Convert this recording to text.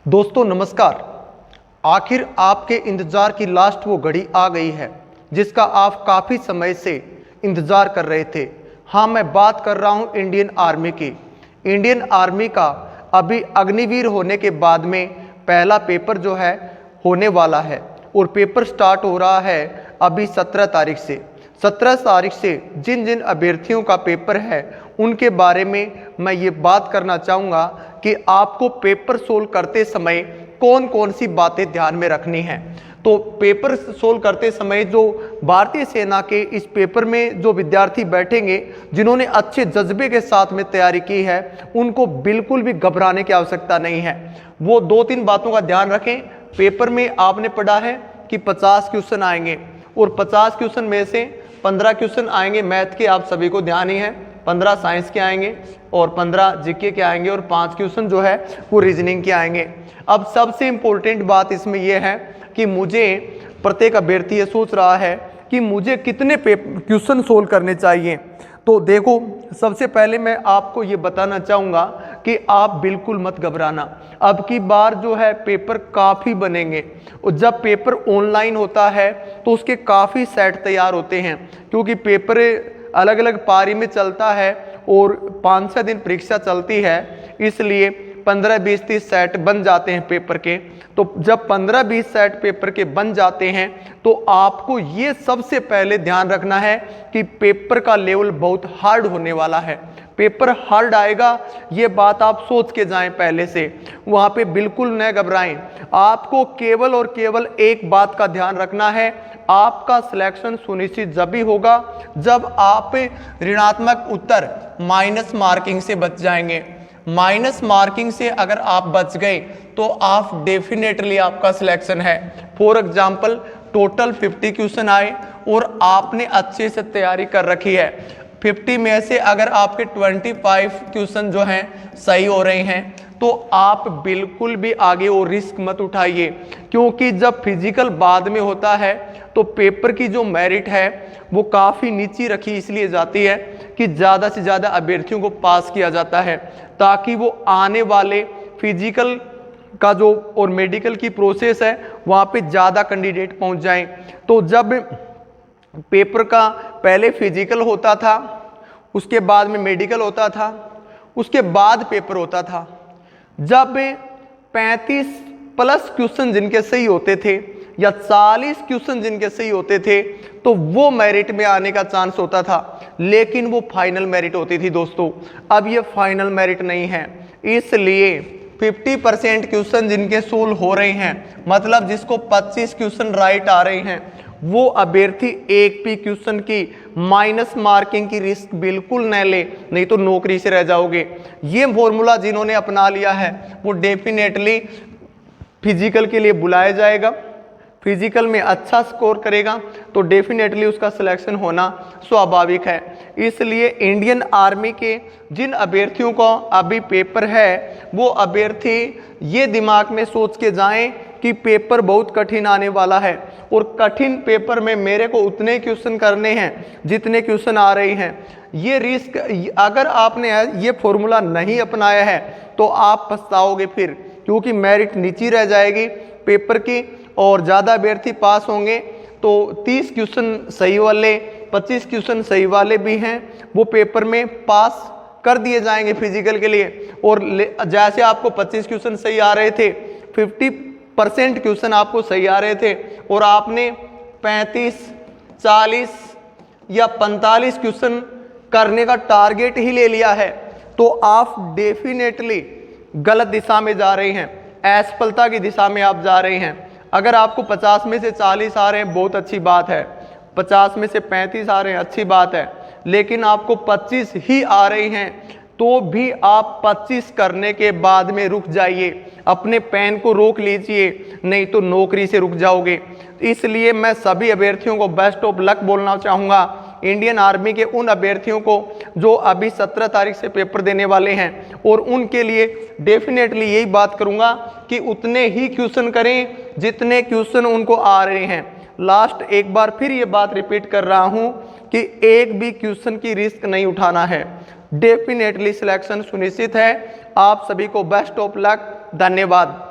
दोस्तों नमस्कार। आखिर आपके इंतज़ार की लास्ट वो घड़ी आ गई है जिसका आप काफ़ी समय से इंतज़ार कर रहे थे। हाँ, मैं बात कर रहा हूँ इंडियन आर्मी की। इंडियन आर्मी का अभी अग्निवीर होने के बाद में पहला पेपर जो है होने वाला है और पेपर स्टार्ट हो रहा है अभी 17 तारीख से। 17 तारीख से जिन जिन अभ्यर्थियों का पेपर है उनके बारे में मैं ये बात करना चाहूँगा कि आपको पेपर सोल्व करते समय कौन कौन सी बातें ध्यान में रखनी है। तो पेपर सोल्व करते समय जो भारतीय सेना के इस पेपर में जो विद्यार्थी बैठेंगे जिन्होंने अच्छे जज्बे के साथ में तैयारी की है उनको बिल्कुल भी घबराने की आवश्यकता नहीं है। वो 2-3 बातों का ध्यान रखें। पेपर में आपने पढ़ा है कि 50 क्वेश्चन आएंगे और 50 क्वेश्चन में से 15 क्वेश्चन आएंगे मैथ के, आप सभी को ध्यान ही है। 15 साइंस के आएंगे और 15 जीके के आएंगे और 5 क्वेश्चन जो है वो रीजनिंग के आएंगे। अब सबसे इंपॉर्टेंट बात इसमें यह है कि मुझे प्रत्येक अभ्यर्थी ये सोच रहा है कि मुझे कितने क्वेश्चन सोल्व करने चाहिए। तो देखो, सबसे पहले मैं आपको ये बताना चाहूँगा कि आप बिल्कुल मत घबराना। अब की बार जो है पेपर काफ़ी बनेंगे और जब पेपर ऑनलाइन होता है तो उसके काफ़ी सेट तैयार होते हैं, क्योंकि पेपर अलग अलग पारी में चलता है और 5-6 दिन परीक्षा चलती है, इसलिए 15-20-30 सेट बन जाते हैं पेपर के। तो जब 15-20 सेट पेपर के बन जाते हैं तो आपको ये सबसे पहले ध्यान रखना है कि पेपर का लेवल बहुत हार्ड होने वाला है। पेपर हार्ड आएगा, ये बात आप सोच के जाएं पहले से। वहाँ पे बिल्कुल न घबराएं। आपको केवल और केवल एक बात का ध्यान रखना है, आपका सिलेक्शन सुनिश्चित जब भी होगा जब आप ऋणात्मक उत्तर माइनस मार्किंग से बच जाएंगे। माइनस मार्किंग से अगर आप बच गए तो आप डेफिनेटली आपका सिलेक्शन है। फॉर एग्जाम्पल, टोटल 50 क्वेश्चन आए और आपने अच्छे से तैयारी कर रखी है। 50 में से अगर आपके 25 क्वेश्चन जो हैं सही हो रहे हैं तो आप बिल्कुल भी आगे और रिस्क मत उठाइए, क्योंकि जब फिजिकल बाद में होता है तो पेपर की जो मेरिट है वो काफ़ी नीची रखी इसलिए जाती है कि ज़्यादा से ज़्यादा अभ्यर्थियों को पास किया जाता है ताकि वो आने वाले फिजिकल का जो और मेडिकल की प्रोसेस है वहाँ पे ज़्यादा कैंडिडेट पहुँच जाएं। तो जब पेपर का पहले फिजिकल होता था, उसके बाद में मेडिकल होता था, उसके बाद पेपर होता था, जब 35+ क्वेश्चन जिनके सही होते थे या 40 क्वेश्चन जिनके सही होते थे तो वो मेरिट में आने का चांस होता था, लेकिन वो फाइनल मेरिट होती थी दोस्तों। अब ये फाइनल मेरिट नहीं है, इसलिए 50% क्वेश्चन जिनके सोल्व हो रहे हैं, मतलब जिसको 25 क्वेश्चन राइट आ रहे हैं, वो अभ्यर्थी एक भी क्वेश्चन की माइनस मार्किंग की रिस्क बिल्कुल न ले, नहीं तो नौकरी से रह जाओगे। ये फॉर्मूला जिन्होंने अपना लिया है वो डेफिनेटली फिजिकल के लिए बुलाया जाएगा, फिजिकल में अच्छा स्कोर करेगा तो डेफिनेटली उसका सिलेक्शन होना स्वाभाविक है। इसलिए इंडियन आर्मी के जिन अभ्यर्थियों का अभी पेपर है वो अभ्यर्थी ये दिमाग में सोच के जाएं कि पेपर बहुत कठिन आने वाला है और कठिन पेपर में मेरे को उतने क्वेश्चन करने हैं जितने क्वेश्चन आ रहे हैं। ये रिस्क, अगर आपने ये फॉर्मूला नहीं अपनाया है तो आप पछताओगे फिर, क्योंकि मेरिट नीची रह जाएगी पेपर की और ज़्यादा अभ्यर्थी पास होंगे। तो 30 क्वेश्चन सही वाले, 25 क्वेश्चन सही वाले भी हैं, वो पेपर में पास कर दिए जाएंगे फिजिकल के लिए। और जैसे आपको 25 क्वेश्चन सही आ रहे थे, 50% क्वेश्चन आपको सही आ रहे थे और आपने 35, 40 या 45 क्वेश्चन करने का टारगेट ही ले लिया है तो आप डेफिनेटली गलत दिशा में जा रहे हैं, असफलता की दिशा में आप जा रहे हैं। अगर आपको 50 में से 40 आ रहे हैं बहुत अच्छी बात है, 50 में से 35 आ रहे हैं अच्छी बात है, लेकिन आपको 25 ही आ रहे हैं तो भी आप 25 करने के बाद में रुक जाइए, अपने पेन को रोक लीजिए, नहीं तो नौकरी से रुक जाओगे। इसलिए मैं सभी अभ्यर्थियों को बेस्ट ऑफ लक बोलना चाहूँगा। इंडियन आर्मी के उन अभ्यर्थियों को जो अभी 17 तारीख से पेपर देने वाले हैं और उनके लिए डेफिनेटली यही बात करूँगा कि उतने ही क्वेश्चन करें जितने क्वेश्चन उनको आ रहे हैं। लास्ट एक बार फिर ये बात रिपीट कर रहा हूँ कि एक भी क्वेश्चन की रिस्क नहीं उठाना है, डेफिनेटली सिलेक्शन सुनिश्चित है। आप सभी को बेस्ट ऑफ लक, धन्यवाद।